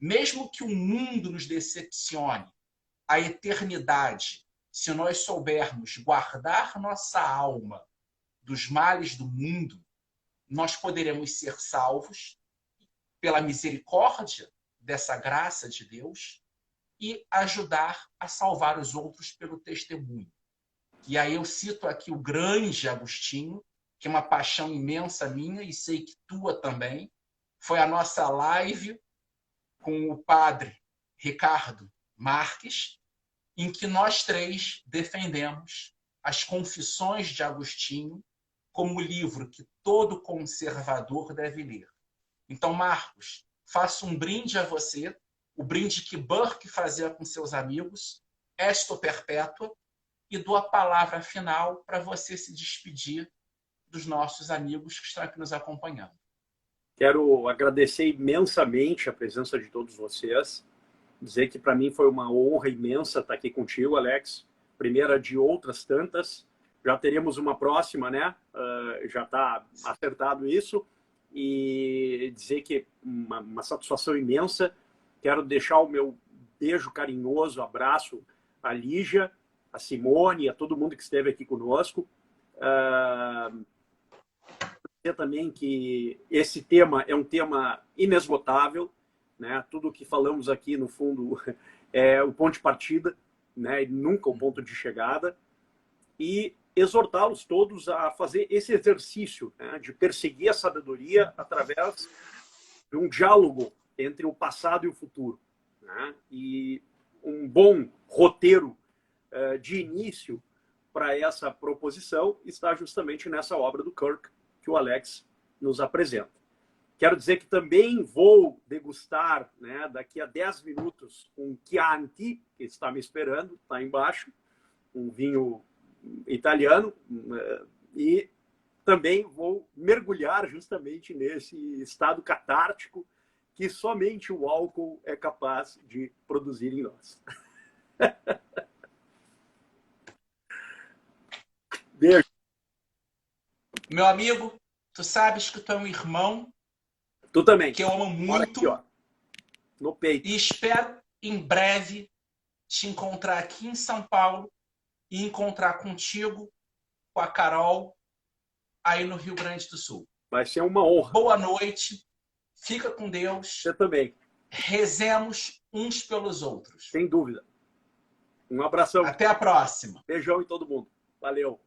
Mesmo que o mundo nos decepcione, a eternidade, se nós soubermos guardar nossa alma dos males do mundo, nós poderemos ser salvos pela misericórdia dessa graça de Deus e ajudar a salvar os outros pelo testemunho. E aí eu cito aqui o grande Agostinho, que é uma paixão imensa minha e sei que tua também, foi a nossa live com o padre Ricardo Marques, em que nós três defendemos as Confissões de Agostinho como livro que todo conservador deve ler. Então, Marcos, faço um brinde a você, o brinde que Burke fazia com seus amigos, Esto Perpétua, e dou a palavra final para você se despedir dos nossos amigos que estão aqui nos acompanhando. Quero agradecer imensamente a presença de todos vocês, dizer que para mim foi uma honra imensa estar aqui contigo, Alex. Primeira de outras tantas. Já teremos uma próxima, né? Já está acertado isso. E dizer que uma satisfação imensa. Quero deixar o meu beijo carinhoso, abraço à Lígia, a Simone, a todo mundo que esteve aqui conosco. Dizer também que esse tema é um tema inesgotável, né? Tudo o que falamos aqui, no fundo, é o ponto de partida, né? E nunca o ponto de chegada. E exortá-los todos a fazer esse exercício, né? De perseguir a sabedoria através de um diálogo entre o passado e o futuro, né? E um bom roteiro de início para essa proposição está justamente nessa obra do Kirk que o Alex nos apresenta. Quero dizer que também vou degustar, né, daqui a 10 minutos um Chianti, que está me esperando, está embaixo, um vinho italiano, e também vou mergulhar justamente nesse estado catártico que somente o álcool é capaz de produzir em nós. Beijo. Meu amigo, tu sabes que tu é um irmão. Tu também. Que eu amo muito. Aqui, ó, no peito. E espero em breve te encontrar aqui em São Paulo e encontrar contigo, com a Carol, aí no Rio Grande do Sul. Vai ser uma honra. Boa noite. Fica com Deus. Você também. Rezemos uns pelos outros. Sem dúvida. Um abração. Até a próxima. Beijão em todo mundo. Valeu.